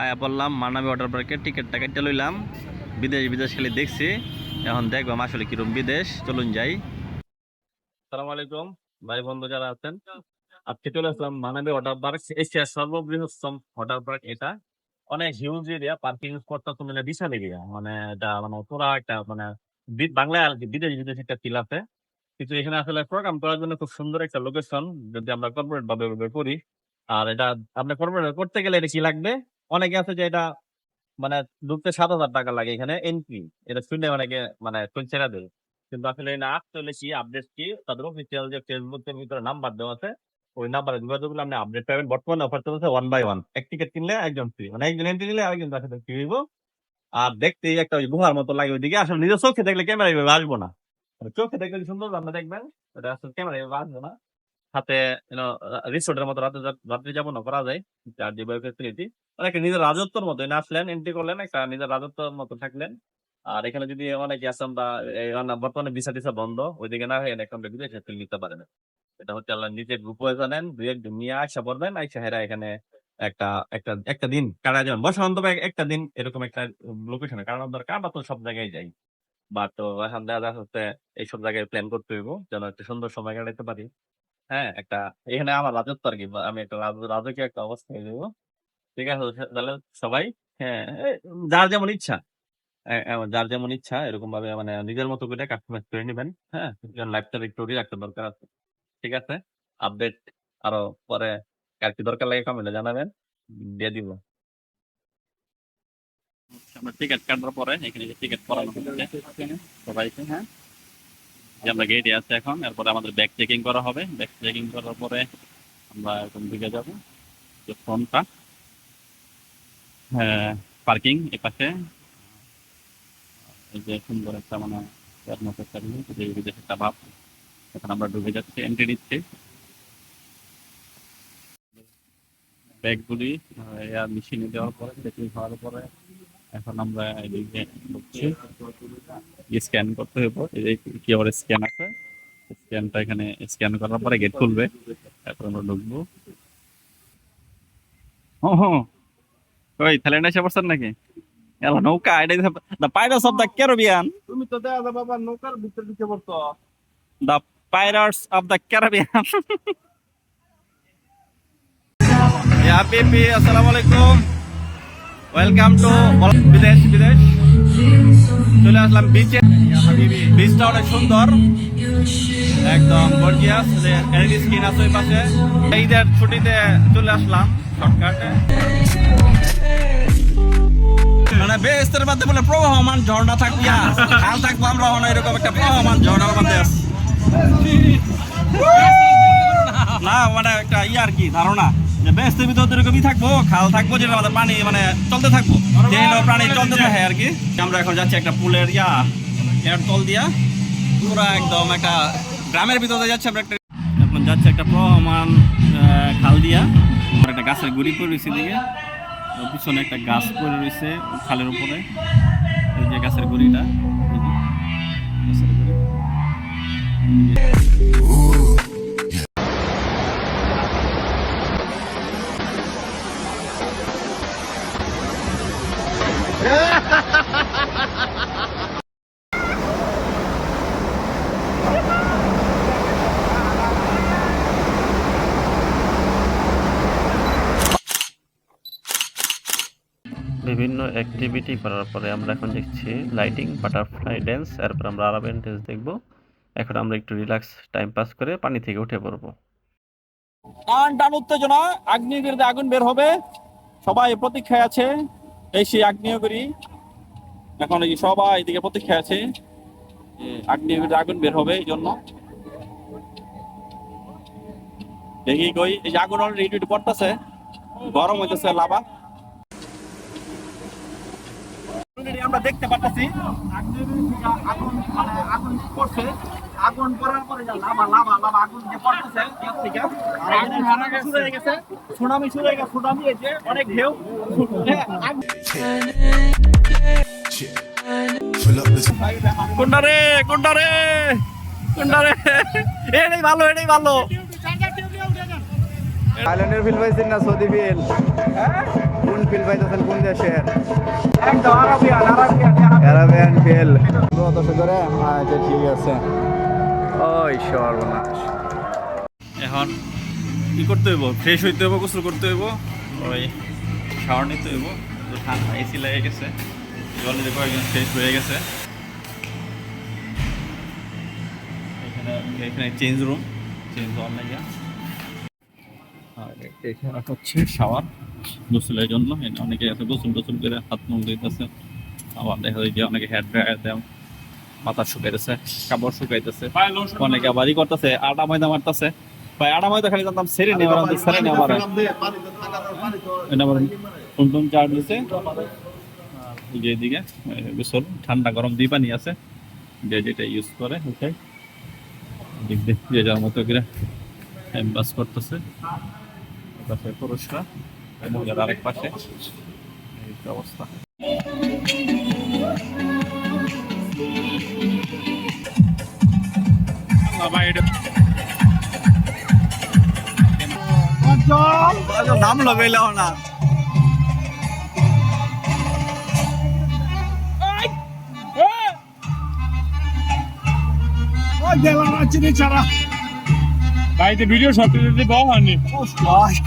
আয়া বললাম মানাবী ওয়াটার পার্কের টিকিটটা কেটে লইলাম। বিদেশ বিদেশ খালি দেখছি, এখন দেখবাম আসলে কিরম বিদেশ। চলুন যাই। আসসালামু আলাইকুম ভাই বন্ধু যারা আছেন, আজকে চলে আসলাম মানাবী ওয়াটার পার্ক, এশিয়ার সর্ববৃহত্তম ওয়াটার পার্ক। এটা অনেক হিউজ এরিয়া, পার্কিং স্পটটা তো মানে বিশাল এরিয়া, মানে এটা মানে পুরা একটা মানে বাংলায় আর কি বিদেশ বিদেশ একটা ফিল আছে। কিন্তু এখানে আসলে প্রোগ্রাম করার জন্য খুব সুন্দর একটা লোকেশন, যদি আমরা কর্পোরেট ভাবে করি। আর এটা আপনি কর্পোরেট করতে গেলে এটা কি লাগবে, অনেকে আছে যে এটা মানে ঢুকতে 7,000 টাকা লাগে এখানে এন্ট্রি। এটা শুনে অনেকে মানে ছেড়ে দেয়। কিন্তু আসলে না, আসতে হলে কি আপডেট কি তাদের অফিসিয়াল যে ফেসবুকের ভিতরে নাম্বার দেওয়া আছে, ওই নাম্বারে যোগাযোগ করলে আপনি আপডেট পাবেন। বর্তমানে অফার চলছে 1 বাই 1, এক টিকিট কিনলে একজন ফ্রি, মানে একজন এন্ট্রি নিলে আরেকজন তার সাথে ফ্রি হইব। আর দেখতে একটা ওই গুহার মতো লাগে ওইদিকে, আসলে নিজের চোখে দেখলে ক্যামেরা এইভাবে আসবো না। চোখে দেখলে সুন্দর আপনি দেখবেন, ওটা আসলে ক্যামেরা এইভাবে আসবে না। হাতে রিসোর্টের মতো রাত্রি যাপন করা যায়। চার জিবি ফেসিলিটি, মানে একটা নিজের রাজত্বর মতো। এনে আসলেন, এন্ট্রি করলেন, একটা নিজের রাজত্বর মতো থাকলেন। আর এখানে যদি অনেকে আছেন বা বর্তমানে ভিসা টিসা বন্ধ, ওইদিকে না হয়ে একটা বিদেশে ফিল নিতে পারেন। এটা হচ্ছে আল্লাহ নিজের গ্রুপ হয়ে জানেন, দুই একদিন নিয়ে আসা পড়বেন, আইসা হেরা এখানে একটা একটা একটা দিন কাটা যাবেন। বসে অন্তত একটা দিন এরকম একটা লোকেশনে কারণ দরকার। আমরা তো সব জায়গায় যাই, বাট তো এখন দেখা যাচ্ছে এইসব জায়গায় প্ল্যান করতে হইব যেন একটা সুন্দর সময় কাটাতে পারি। হ্যাঁ, একটা এখানে আমার রাজত্ব আর কি, বা আমি একটা রাজকীয় একটা অবস্থায় যাবো। ঠিক আছে, তাহলে সবাই, হ্যাঁ, যার যেমন ইচ্ছা, যার যেমন ইচ্ছা এরকম ভাবে মানে নিজের মতো করে কাস্টমাইজ করে নেবেন। হ্যাঁ, লাইফটা একটু রাখতে দরকার আছে। ঠিক আছে, আপডেট আরো পরে কার কি দরকার লাগে কমেন্টে জানাবেন, দিয়ে দিব। আমরা টিকিট কাটার পরে এখানে যে টিকিট করানো হচ্ছে সবাইকে, হ্যাঁ, যে আমরা গেটে আছে এখন। এরপরে আমাদের ব্যাগ চেকিং করা হবে। ব্যাগ চেকিং করার পরে আমরা এরকম দিকে যাবো, যে ফ্রন্টটা, হ্যাঁ, পার্কিং এ পাশে। এই যে সুন্দর একটা মানে বিদেশ একটা ভাব। এখন আমরা ঢুকে যাচ্ছি, এন্ট্রি নিচ্ছি ব্যাগগুলি এয়ার মেশিনে দেওয়ার পরে, চেকিং হওয়ার পরে এখন আমরা এদিকে ঢুকছি। স্ক্যান করতে হবে, এই যে কিউআর স্ক্যান আছে, স্ক্যানটা এখানে স্ক্যান করার পরে গেট খুলবে, তারপর আমরা ঢুকবো। হ্যাঁ হ্যাঁ, ওই থাইল্যান্ডে এসে পড়ছেন নাকি? এলা নৌকা, এটা the Pirates of the Caribbean. তুমি তো দেখা যায় বাবা নৌকার ভিতর দিকে পড়তো। The Pirates of the Caribbean. ইয়া পিপি, আসসালামু আলাইকুম, ওয়েলকাম টু বিদেশ বিদেশ। চলে আসলাম বিচে। বিচটা অনেক সুন্দর, একদম গর্জিয়াস। এলইডি স্ক্রিন আছে ওই পাশে। ঈদের ছুটিতে চলে আসলাম শর্টকাটে। মানে বেহেশতের মধ্যে বলে প্রবাহমান ঝর্ণা থাকবি, খাল থাকবো, আমরা এরকম একটা প্রবাহমান ঝর্ণার মধ্যে আছি। না মানে একটা আর কি ধারণা যে বেহেশতের ভিতরে এরকমই থাকবো, খাল থাকবো, যেটা আমাদের পানি মানে চলতে থাকবো, যে প্রাণী চলতে থাকে আর কি। আমরা এখন যাচ্ছি একটা পুলের এর তল দিয়া, পুরা একদম একটা গ্রামের ভিতরে যাচ্ছে। আমরা একটা এখন যাচ্ছে একটা প্রবাহমান খাল দিয়া, একটা গাছের গুড়ি পড়ে রয়েছে দিকে, পিছনে একটা গাছ পড়ে রয়েছে খালের উপরে। এই যে গাছের গুড়িটা, গাছের গুড়ি। বিভিন্ন অ্যাক্টিভিটি করার পরে আমরা এখন দেখছি লাইটিং, বাটারফ্লাই ড্যান্স, এরপর আমরা আরাবিয়ান ড্যান্স দেখবো। এখন আমরা একটু রিল্যাক্স টাইম পাস করে পানি থেকে উঠে পড়বো। টান টান উত্তেজনা, আগ্নেয়গিরিতে আগুন বের হবে, সবাই প্রতীক্ষায় আছে। এই সেই আগ্নেয়গিরি, এখন এই সবাই এদিকে প্রতীক্ষায় আছে, আগ্নেয়গিরিতে আগুন বের হবে। এই জন্য দেখি কই, এই যে আগুন অলরেডি পড়তেছে, গরম হইতেছে লাভা। আমরা দেখতে পাচ্ছি আগুন, মানে আগুন পড়ছে, আগুন পড়ার পরে লাভা লাভা লাভা আগুন যে পড়তেছে শুরু হয়ে গেছে, সুনামি শুরু হয়ে গেছে। সুনামি এই যে অনেক ঢেউ। কোনটারে কোনটারে কোনটারে, এটাই ভালো, এটাই ভালো। থাইল্যান্ডের ফিল পাইছেন না সৌদি ফিল? কোন ফিল পাইতেছেন কোন দেশের? একদম আরাবিয়ান অ্যারাবিয়ান ফিল। দর্শক করে আচ্ছা ঠিক আছে। ওই সর্বনাশ। এখন কি করতে হইব? ফ্রেশ হইতে হইব, গোসল করতে হইব, ওই শাওয়ার নিতে হইব। তো ঠান্ডা এসি লেগে গেছে, জল দিতে কয়েকজন ফ্রেশ হয়ে গেছে। এখানে এখানে চেঞ্জ রুম, চেঞ্জ হওয়ার লাগে। আর এখানে হচ্ছে শাওয়ার গোসলের জন্য। অনেকে আছে গোসল টোসল করে হাত মুখ দিতেছে, আবার দেখা যায় যে অনেকে হেড ড্রায়ার দেয়, মাথা শুকাইতেছে, কাপড় শুকাইতেছে, অনেকে আবার ই করতেছে, আটা ময়দা মারতেছে। ভাই আটা ময়দা খালি জানতাম সেরে নেই, সেরে নেই আমার এটা আবার টুনটুন চার দিছে। এই যে এদিকে গোসল, ঠান্ডা গরম দুই পানি আছে, যে যেটা ইউজ করে ওটাই দিক দিয়ে যে যার মতো করে টাইম পাস করতেছে। পাশে পুরুষরা, মহিলার আরেক পাশে, এই তো অবস্থা। নাম লাগাইলাম না। ভাইতে ভিডিও শট দিতে বাও হয়নি।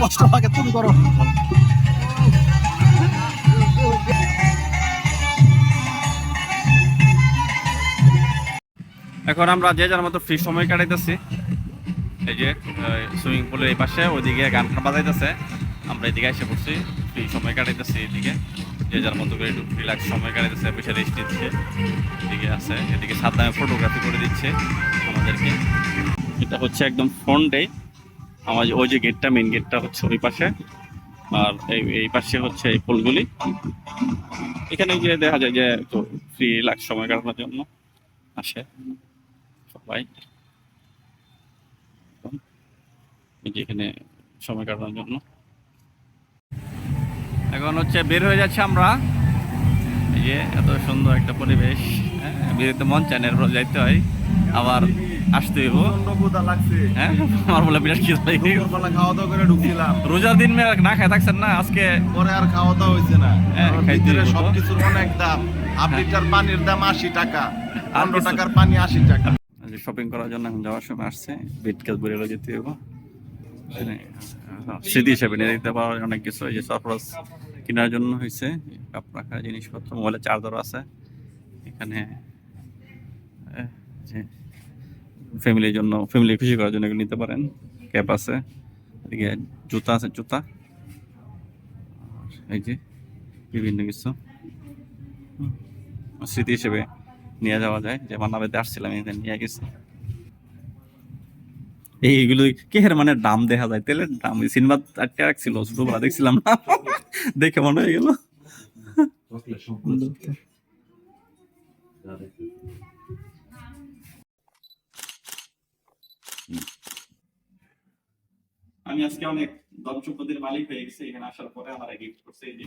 কষ্ট লাগে তুমি করো। এখন আমরা যে যার মতো ফ্রি সময় কাটাইতেছি। এই যে সুইমিং পুলের এই পাশে, ওইদিকে গান বাজাইতেছে, আমরা এদিকে এসে পড়ছি, ফ্রি সময় কাটাইতেছি। এদিকে যে যার মতো করে একটু রিল্যাক্স সময় কাটাইতেছে, বসে রেস্ট দিচ্ছে। এদিকে আছে, এদিকে সাবধানে ফটোগ্রাফি করে দিচ্ছে আমাদেরকে। এটা হচ্ছে একদম ফ্রন্টে আমার ওই যে গেটটা, মেইন গেটটা হচ্ছে ওই পাশে, আর এই পাশে হচ্ছে এই ফুলগুলি। এখানে গিয়ে দেখা যায় যে একটু ফ্রি রিল্যাক্স সময় কাটানোর জন্য আসে সবাই। এই যে এখানে সময় কাটানোর জন্য এখন হচ্ছে বের হয়ে যাচ্ছে আমরা। এই যে এত সুন্দর একটা পরিবেশ, বেরোতে মন চায় না, এরপর যাইতে হয়, আবার আসতে হইব। হ্যাঁ, আমার বলে বিরাট কি খাওয়া দাওয়া করে ঢুকছিলাম। রোজার দিন না খাই থাকছেন না আজকে, পরে আর খাওয়া দাওয়া হয়েছে না। হ্যাঁ, কারণ খাইতে ভিতরে হইব তো। সবকিছুর অনেক দাম। হাফ লিটার পানির দাম 80 টাকা, আর 15 কিছু- টাকার পানি 80 টাকা। শপিং করার জন্য এখন যাওয়ার সময় আসছে, বেড কাজ বলে যেতে হইব। স্মৃতি হিসেবে নিয়ে দিতে পারো অনেক কিছু। এই যে সারপ্রাইজ কেনার জন্য হয়েছে, কাপ রাখার জিনিসপত্র, মোবাইলের চার্জারও আছে এখানে। ফ্যামিলির জন্য, ফ্যামিলি খুশি করার জন্য এগুলো নিতে পারেন। ক্যাপ আছে, এদিকে জুতা আছে, জুতা, এই যে বিভিন্ন কিছু স্মৃতি হিসেবে নিয়ে যাওয়া যায়। যে মান্নাবাড়িতে আসছিলাম, এখানে নিয়ে গেছি। এইগুলো কেহের মানে দাম দেখা যায়, তেলের দাম। সিনেমা আটকে রাখছিল, ছোটবেলা দেখছিলাম না, দেখে মনে হয়ে গেল। আমি আজকে অনেক ধন সম্পদের মালিক হয়ে গেছি এখানে আসার পরে। আমার গিফট করছে এই যে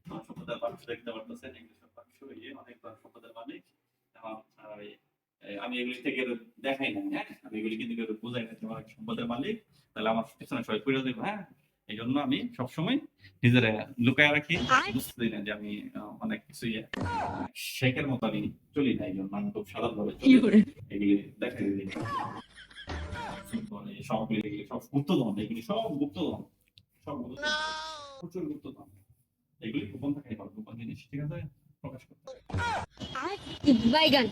ধন সম্পদের বাক্স, দেখতে পারতেছেন, এগুলো সব বাক্স, এই যে অনেক ধন সম্পদের মালিক। এবং আমি এগুলি থেকে দেখাই না, হ্যাঁ, আমি এগুলি কিন্তু বোঝাই না যে আমার সম্পদের মালিক, তাহলে আমার পিছনে সবাই পড়ে দেবো। হ্যাঁ, এই জন্য আমি সবসময় নিজের লুকায় রাখি, বুঝতে দিই না যে আমি অনেক কিছু শেখের মতো আমি চলি না। এই জন্য আমি খুব সাধারণ ভাবে চলি, এগুলি দেখাই দিই। সবগুলি সব গুপ্তধন, এগুলি সব গুপ্তধন, সব গুপ্তধন, প্রচুর গুপ্তধন। এগুলি গোপন থাকাই ভালো, গোপন জিনিস, ঠিক আছে, প্রকাশ করতে। বাইগান